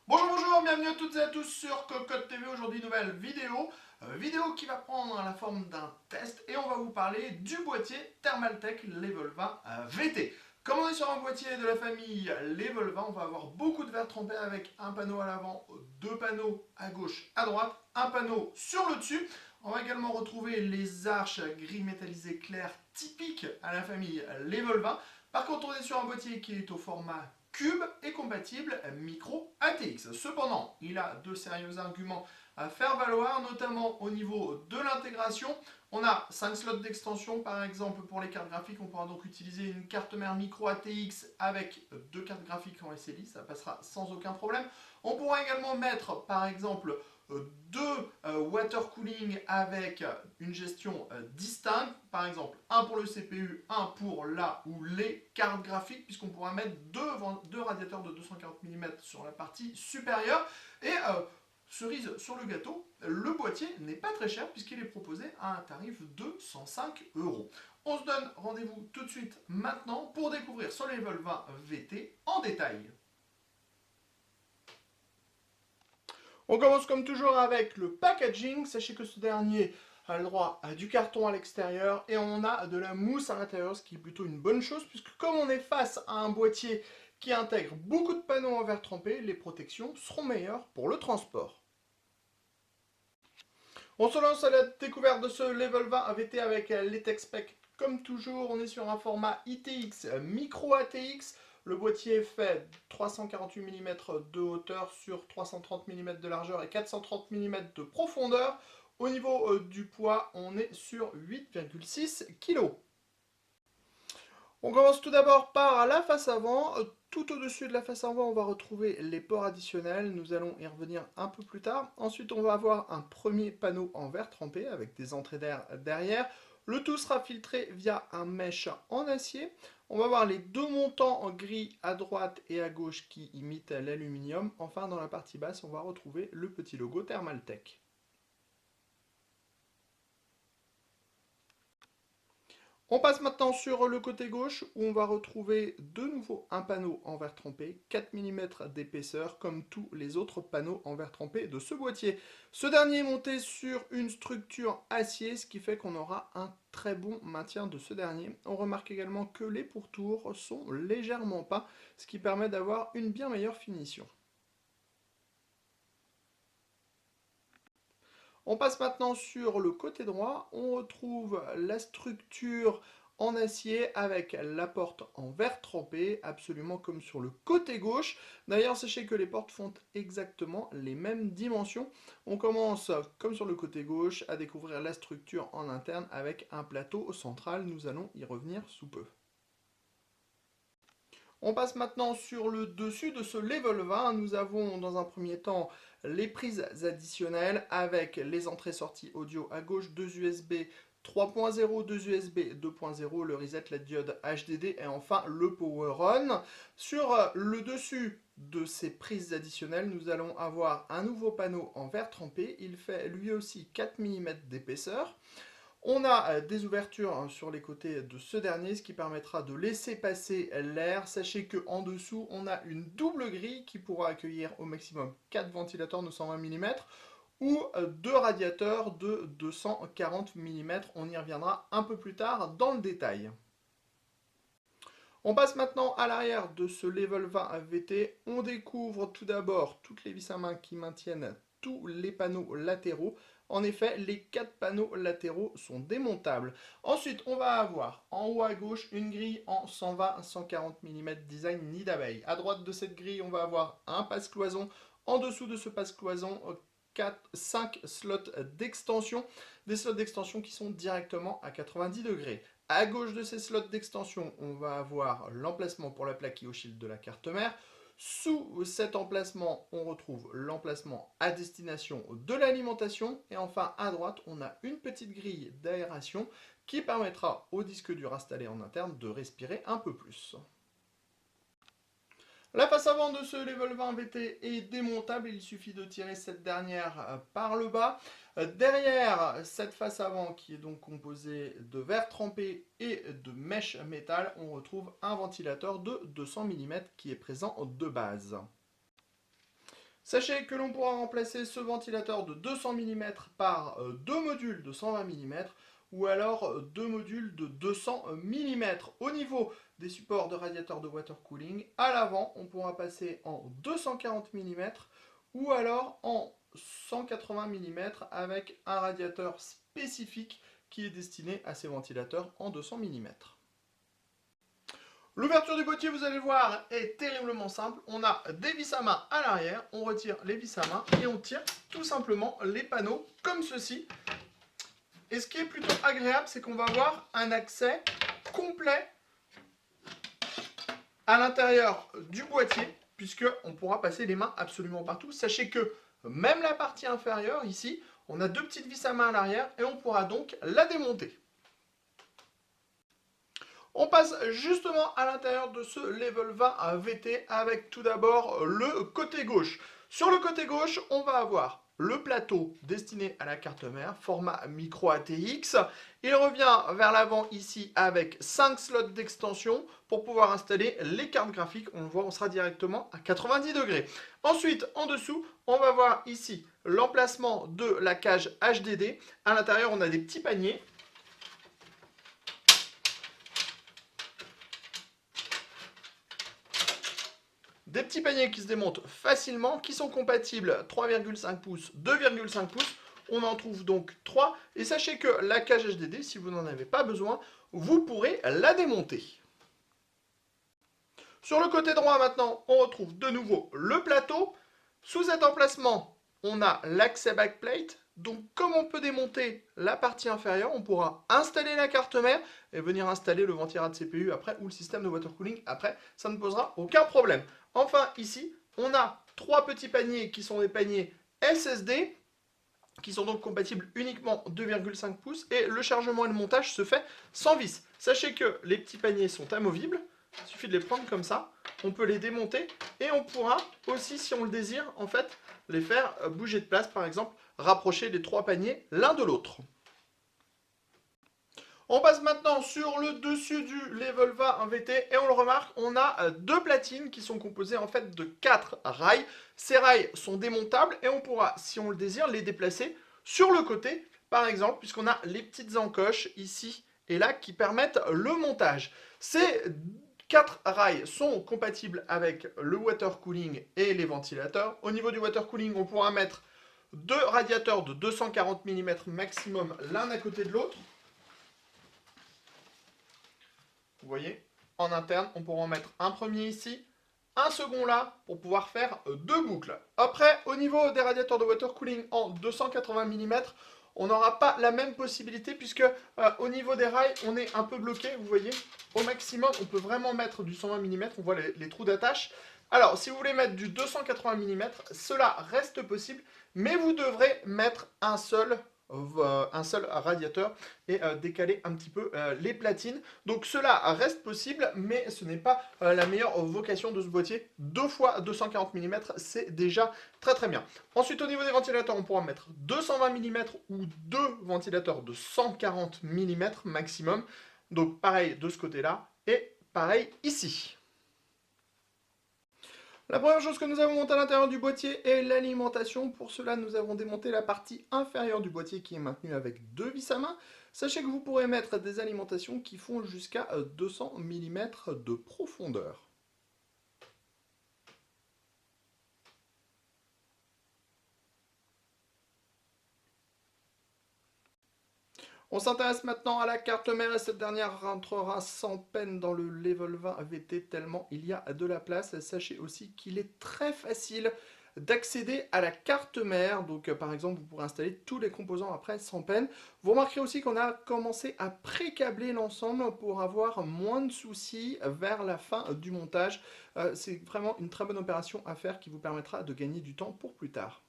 Bonjour, bonjour, bienvenue à toutes et à tous sur Cocotte TV. Aujourd'hui, nouvelle vidéo qui va prendre la forme d'un test et on va vous parler du boîtier Thermaltake Level 20 VT. Comme on est sur un boîtier de la famille Level 20, on va avoir beaucoup de verre trempé avec un panneau à l'avant, deux panneaux à gauche, à droite, un panneau sur le dessus. On va également retrouver les arches gris métallisé clair typiques à la famille Level 20. Par contre, on est sur un boîtier qui est au format Cube est compatible micro ATX. Cependant, il a de sérieux arguments à faire valoir, notamment au niveau de l'intégration. On a 5 slots d'extension, par exemple pour les cartes graphiques, on pourra donc utiliser une carte mère micro ATX avec deux cartes graphiques en SLI, ça passera sans aucun problème. On pourra également mettre, par exemple, deux water cooling avec une gestion distincte, par exemple un pour le CPU, un pour la ou les cartes graphiques, puisqu'on pourra mettre deux radiateurs de 240 mm sur la partie supérieure. Et cerise sur le gâteau, le boîtier n'est pas très cher puisqu'il est proposé à un tarif de 105 euros. On se donne rendez-vous tout de suite maintenant pour découvrir ce Level 20 VT en détail. On commence comme toujours avec le packaging. Sachez que ce dernier a le droit à du carton à l'extérieur et on a de la mousse à l'intérieur, ce qui est plutôt une bonne chose puisque comme on est face à un boîtier qui intègre beaucoup de panneaux en verre trempé, les protections seront meilleures pour le transport. On se lance à la découverte de ce Level 20 AVT avec les tech specs. Comme toujours, on est sur un format ITX micro ATX. Le boîtier fait 348 mm de hauteur sur 330 mm de largeur et 430 mm de profondeur. Au niveau du poids, on est sur 8,6 kg. On commence tout d'abord par la face avant. Tout au-dessus de la face avant, on va retrouver les ports additionnels. Nous allons y revenir un peu plus tard. Ensuite, on va avoir un premier panneau en verre trempé avec des entrées d'air derrière. Le tout sera filtré via un mesh en acier. On va voir les deux montants en gris à droite et à gauche qui imitent l'aluminium. Enfin, dans la partie basse, on va retrouver le petit logo Thermaltake. On passe maintenant sur le côté gauche où on va retrouver de nouveau un panneau en verre trempé, 4 mm d'épaisseur comme tous les autres panneaux en verre trempé de ce boîtier. Ce dernier est monté sur une structure acier, ce qui fait qu'on aura un très bon maintien de ce dernier. On remarque également que les pourtours sont légèrement peints, ce qui permet d'avoir une bien meilleure finition. On passe maintenant sur le côté droit, on retrouve la structure en acier avec la porte en verre trempé, absolument comme sur le côté gauche. D'ailleurs, sachez que les portes font exactement les mêmes dimensions. On commence, comme sur le côté gauche, à découvrir la structure en interne avec un plateau central. Nous allons y revenir sous peu. On passe maintenant sur le dessus de ce level 20. Nous avons dans un premier temps les prises additionnelles avec les entrées-sorties audio à gauche, 2 USB 3.0, 2 USB 2.0, le reset, la diode HDD et enfin le power on. Sur le dessus de ces prises additionnelles, nous allons avoir un nouveau panneau en verre trempé. Il fait lui aussi 4 mm d'épaisseur. On a des ouvertures sur les côtés de ce dernier, ce qui permettra de laisser passer l'air. Sachez qu'en dessous, on a une double grille qui pourra accueillir au maximum 4 ventilateurs de 120 mm ou deux radiateurs de 240 mm. On y reviendra un peu plus tard dans le détail. On passe maintenant à l'arrière de ce Level 20 VT. On découvre tout d'abord toutes les vis à main qui maintiennent tous les panneaux latéraux. En effet, les 4 panneaux latéraux sont démontables. Ensuite, on va avoir en haut à gauche une grille en 120-140 mm design nid d'abeille. À droite de cette grille, on va avoir un passe-cloison. En dessous de ce passe-cloison, 5 slots d'extension. Des slots d'extension qui sont directement à 90 degrés. À gauche de ces slots d'extension, on va avoir l'emplacement pour la plaque IO-Shield de la carte mère. Sous cet emplacement, on retrouve l'emplacement à destination de l'alimentation. Et enfin, à droite, on a une petite grille d'aération qui permettra au disque dur installé en interne de respirer un peu plus. La face avant de ce Level 20 VT est démontable, il suffit de tirer cette dernière par le bas. Derrière cette face avant qui est donc composée de verre trempé et de mèche métal, on retrouve un ventilateur de 200 mm qui est présent de base. Sachez que l'on pourra remplacer ce ventilateur de 200 mm par deux modules de 120 mm ou alors deux modules de 200 mm. Au niveau des supports de radiateurs de water cooling, à l'avant, on pourra passer en 240 mm ou alors en 180 mm avec un radiateur spécifique qui est destiné à ces ventilateurs en 200 mm. L'ouverture du boîtier, vous allez voir, est terriblement simple. On a des vis à main à l'arrière, on retire les vis à main et on tire tout simplement les panneaux comme ceci. Et ce qui est plutôt agréable, c'est qu'on va avoir un accès complet à l'intérieur du boîtier, puisqu'on pourra passer les mains absolument partout. Sachez que même la partie inférieure, ici, on a deux petites vis à main à l'arrière et on pourra donc la démonter. On passe justement à l'intérieur de ce Level 20 VT avec tout d'abord le côté gauche. Sur le côté gauche, on va avoir le plateau destiné à la carte mère, format micro ATX. Il revient vers l'avant ici avec 5 slots d'extension pour pouvoir installer les cartes graphiques. On le voit, on sera directement à 90 degrés. Ensuite, en dessous, on va voir ici l'emplacement de la cage HDD. À l'intérieur, on a des petits paniers. Des petits paniers qui se démontent facilement, qui sont compatibles 3,5 pouces, 2,5 pouces. On en trouve donc 3. Et sachez que la cage HDD, si vous n'en avez pas besoin, vous pourrez la démonter. Sur le côté droit maintenant, on retrouve de nouveau le plateau. Sous cet emplacement, on a l'accès backplate. Donc comme on peut démonter la partie inférieure, on pourra installer la carte mère et venir installer le ventirail de CPU après ou le système de water cooling après. Ça ne posera aucun problème. Enfin ici, on a trois petits paniers qui sont des paniers SSD qui sont donc compatibles uniquement 2,5 pouces et le chargement et le montage se fait sans vis. Sachez que les petits paniers sont amovibles. Il suffit de les prendre comme ça, on peut les démonter et on pourra aussi, si on le désire, en fait, les faire bouger de place, par exemple, rapprocher les trois paniers l'un de l'autre. On passe maintenant sur le dessus du Level 20 VT et on le remarque, on a deux platines qui sont composées en fait de 4 rails. Ces rails sont démontables et on pourra, si on le désire, les déplacer sur le côté, par exemple, puisqu'on a les petites encoches ici et là qui permettent le montage. Ces 4 rails sont compatibles avec le water cooling et les ventilateurs. Au niveau du water cooling, on pourra mettre deux radiateurs de 240 mm maximum l'un à côté de l'autre. Vous voyez, en interne, on pourra en mettre un premier ici, un second là, pour pouvoir faire deux boucles. Après, au niveau des radiateurs de water cooling en 280 mm, on n'aura pas la même possibilité puisque au niveau des rails, on est un peu bloqué, vous voyez. Au maximum, on peut vraiment mettre du 120 mm, on voit les trous d'attache. Alors, si vous voulez mettre du 280 mm, cela reste possible, mais vous devrez mettre un seul radiateur et décaler un petit peu les platines. Donc cela reste possible, mais ce n'est pas la meilleure vocation de ce boîtier. 2 fois 240 mm, c'est déjà très très bien. Ensuite, au niveau des ventilateurs, on pourra mettre 220 mm ou deux ventilateurs de 140 mm maximum. Donc pareil de ce côté-là et pareil ici. La première chose que nous avons montée à l'intérieur du boîtier est l'alimentation. Pour cela, nous avons démonté la partie inférieure du boîtier qui est maintenue avec deux vis à main. Sachez que vous pourrez mettre des alimentations qui font jusqu'à 200 mm de profondeur. On s'intéresse maintenant à la carte mère et cette dernière rentrera sans peine dans le Level 20 VT tellement il y a de la place. Sachez aussi qu'il est très facile d'accéder à la carte mère. Donc par exemple, vous pourrez installer tous les composants après sans peine. Vous remarquerez aussi qu'on a commencé à pré-câbler l'ensemble pour avoir moins de soucis vers la fin du montage. C'est vraiment une très bonne opération à faire qui vous permettra de gagner du temps pour plus tard.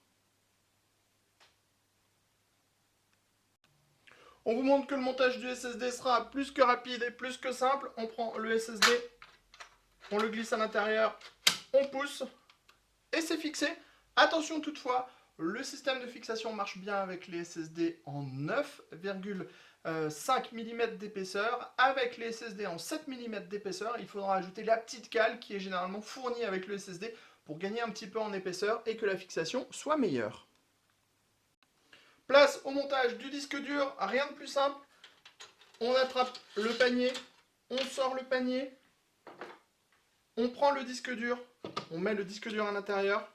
On vous montre que le montage du SSD sera plus que rapide et plus que simple. On prend le SSD, on le glisse à l'intérieur, on pousse et c'est fixé. Attention toutefois, le système de fixation marche bien avec les SSD en 9,5 mm d'épaisseur. Avec les SSD en 7 mm d'épaisseur, il faudra ajouter la petite cale qui est généralement fournie avec le SSD pour gagner un petit peu en épaisseur et que la fixation soit meilleure. Place au montage du disque dur, rien de plus simple. On attrape le panier, on sort le panier, on prend le disque dur, on met le disque dur à l'intérieur.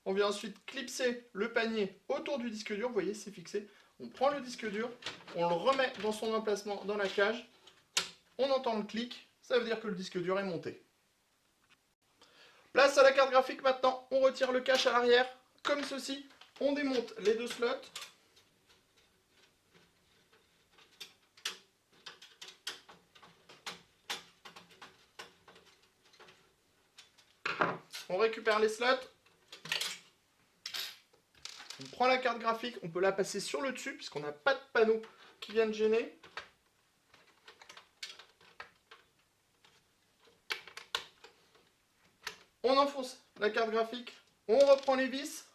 On vient ensuite clipser le panier autour du disque dur, vous voyez c'est fixé. On prend le disque dur, on le remet dans son emplacement dans la cage, on entend le clic, ça veut dire que le disque dur est monté. Place à la carte graphique maintenant, on retire le cache à l'arrière, comme ceci, on démonte les deux slots. On récupère les slots. On prend la carte graphique, on peut la passer sur le dessus puisqu'on n'a pas de panneau qui viennent gêner. On enfonce la carte graphique, on reprend les vis.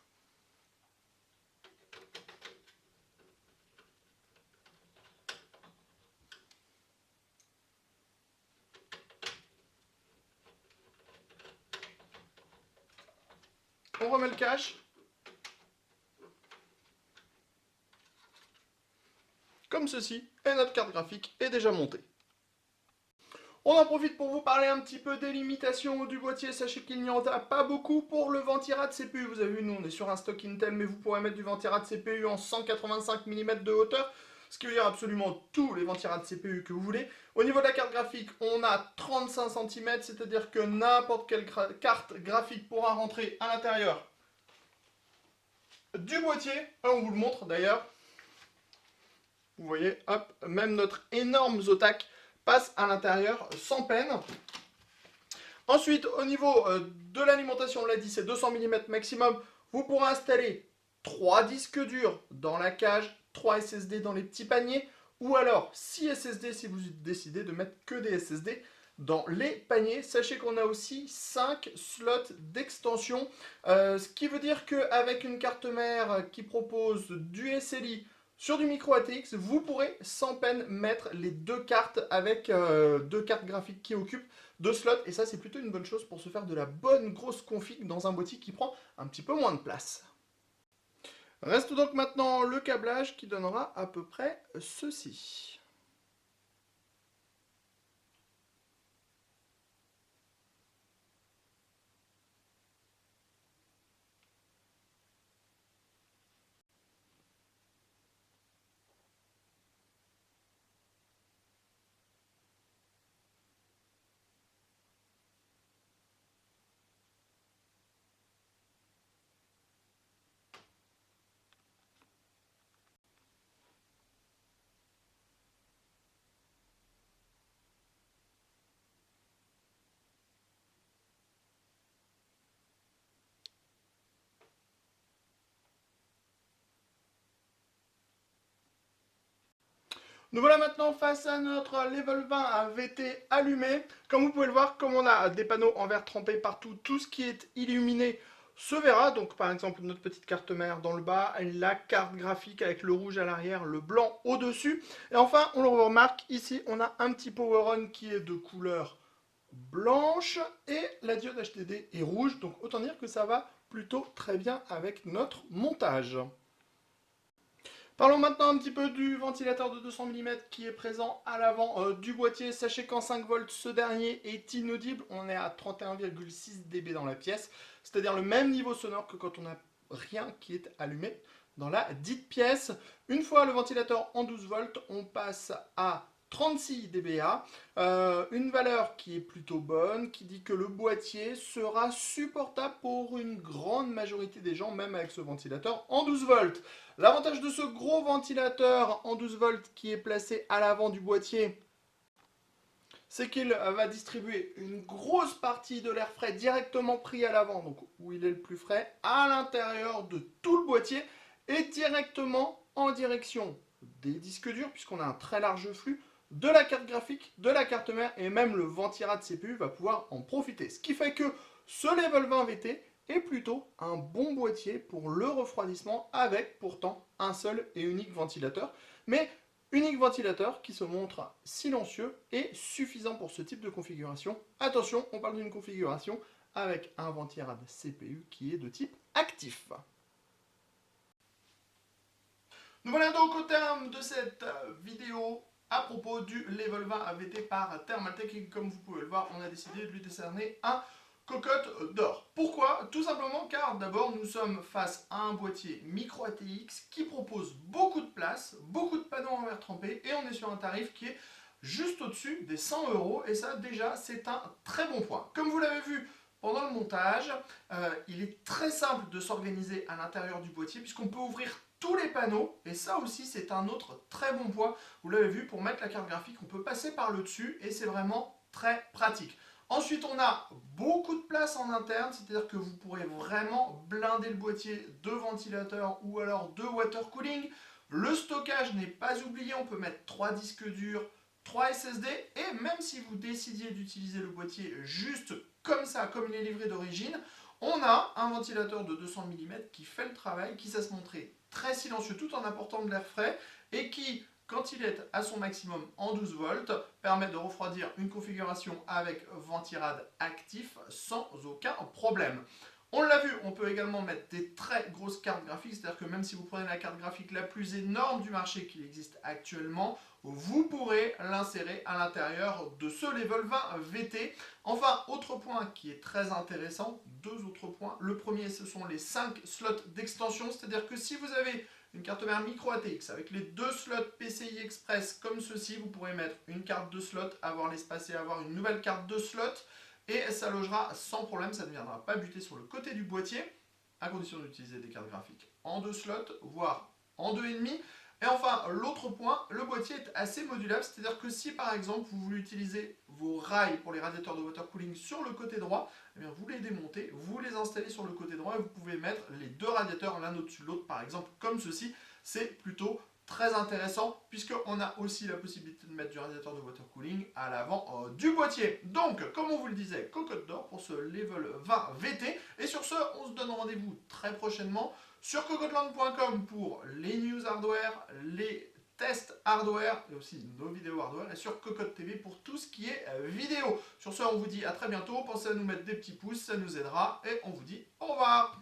On remet le cache. Comme ceci, et notre carte graphique est déjà montée. On en profite pour vous parler un petit peu des limitations du boîtier. Sachez qu'il n'y en a pas beaucoup pour le ventirad CPU. Vous avez vu, nous on est sur un stock Intel, mais vous pourrez mettre du ventirad CPU en 185 mm de hauteur, ce qui veut dire absolument tous les ventirad CPU que vous voulez. Au niveau de la carte graphique, on a 35 cm, c'est-à-dire que n'importe quelle carte graphique pourra rentrer à l'intérieur du boîtier. On vous le montre d'ailleurs. Vous voyez, hop, même notre énorme Zotac passe à l'intérieur sans peine. Ensuite, au niveau de l'alimentation, on l'a dit, c'est 200 mm maximum. Vous pourrez installer 3 disques durs dans la cage, 3 SSD dans les petits paniers, ou alors 6 SSD si vous décidez de mettre que des SSD dans les paniers. Sachez qu'on a aussi 5 slots d'extension, ce qui veut dire qu'avec une carte mère qui propose du SLI, sur du micro ATX, vous pourrez sans peine mettre les deux cartes avec deux cartes graphiques qui occupent 2 slots. Et ça, c'est plutôt une bonne chose pour se faire de la bonne grosse config dans un boîtier qui prend un petit peu moins de place. Reste donc maintenant le câblage qui donnera à peu près ceci. Nous voilà maintenant face à notre Level 20 à VT allumé. Comme vous pouvez le voir, comme on a des panneaux en verre trempé partout, tout ce qui est illuminé se verra. Donc par exemple notre petite carte mère dans le bas, la carte graphique avec le rouge à l'arrière, le blanc au-dessus. Et enfin, on le remarque, ici on a un petit power on qui est de couleur blanche et la diode HDD est rouge. Donc autant dire que ça va plutôt très bien avec notre montage. Parlons maintenant un petit peu du ventilateur de 200 mm qui est présent à l'avant du boîtier. Sachez qu'en 5 volts, ce dernier est inaudible. On est à 31,6 dB dans la pièce, c'est-à-dire le même niveau sonore que quand on n'a rien qui est allumé dans la dite pièce. Une fois le ventilateur en 12 volts, on passe à 36 dBA, une valeur qui est plutôt bonne, qui dit que le boîtier sera supportable pour une grande majorité des gens, même avec ce ventilateur en 12 volts. L'avantage de ce gros ventilateur en 12 volts qui est placé à l'avant du boîtier, c'est qu'il va distribuer une grosse partie de l'air frais directement pris à l'avant, donc où il est le plus frais, à l'intérieur de tout le boîtier et directement en direction des disques durs, puisqu'on a un très large flux, de la carte graphique, de la carte mère, et même le ventirad CPU va pouvoir en profiter. Ce qui fait que ce Level 20 VT est plutôt un bon boîtier pour le refroidissement, avec pourtant un seul et unique ventilateur. Mais unique ventilateur qui se montre silencieux et suffisant pour ce type de configuration. Attention, on parle d'une configuration avec un ventirad CPU qui est de type actif. Nous voilà donc au terme de cette vidéo à propos du Level 20 AVT par Thermaltake et comme vous pouvez le voir, on a décidé de lui décerner un cocotte d'or. Pourquoi? Tout simplement car d'abord nous sommes face à un boîtier micro ATX qui propose beaucoup de place, beaucoup de panneaux en verre trempé et on est sur un tarif qui est juste au-dessus des 100 € et ça déjà c'est un très bon point. Comme vous l'avez vu pendant le montage, il est très simple de s'organiser à l'intérieur du boîtier puisqu'on peut ouvrir tous les panneaux et ça aussi c'est un autre très bon point. Vous l'avez vu, pour mettre la carte graphique on peut passer par le dessus et c'est vraiment très pratique. Ensuite, on a beaucoup de place en interne, c'est-à-dire que vous pourrez vraiment blinder le boîtier de ventilateur ou alors de water cooling. Le stockage n'est pas oublié, on peut mettre 3 disques durs, 3 SSD et même si vous décidiez d'utiliser le boîtier juste comme ça, comme il est livré d'origine, on a un ventilateur de 200 mm qui fait le travail, qui sait se montrer très silencieux tout en apportant de l'air frais et qui, quand il est à son maximum en 12 volts, permet de refroidir une configuration avec ventirad actif sans aucun problème. On l'a vu, on peut également mettre des très grosses cartes graphiques, c'est-à-dire que même si vous prenez la carte graphique la plus énorme du marché qui existe actuellement, vous pourrez l'insérer à l'intérieur de ce Level 20 VT. Enfin, autre point qui est très intéressant, deux autres points. Le premier, ce sont les 5 slots d'extension, c'est-à-dire que si vous avez une carte mère micro ATX avec les 2 slots PCI Express comme ceci, vous pourrez mettre une carte de slot, avoir l'espace et avoir une nouvelle carte de slot et ça logera sans problème, ça ne viendra pas buter sur le côté du boîtier à condition d'utiliser des cartes graphiques en 2 slots, voire en 2,5. Et enfin, l'autre point, le boîtier est assez modulable, c'est-à-dire que si par exemple vous voulez utiliser vos rails pour les radiateurs de water cooling sur le côté droit, eh bien, vous les démontez, vous les installez sur le côté droit et vous pouvez mettre les 2 radiateurs l'un au-dessus de l'autre, par exemple comme ceci. C'est plutôt très intéressant puisqu'on a aussi la possibilité de mettre du radiateur de water cooling à l'avant du boîtier. Donc, comme on vous le disait, cocotte d'or pour ce Level 20 VT. Et sur ce, on se donne rendez-vous très prochainement sur cocotland.com pour les news hardware, les tests hardware et aussi nos vidéos hardware et sur Cocotte TV pour tout ce qui est vidéo. Sur ce, on vous dit à très bientôt. Pensez à nous mettre des petits pouces, ça nous aidera et on vous dit au revoir.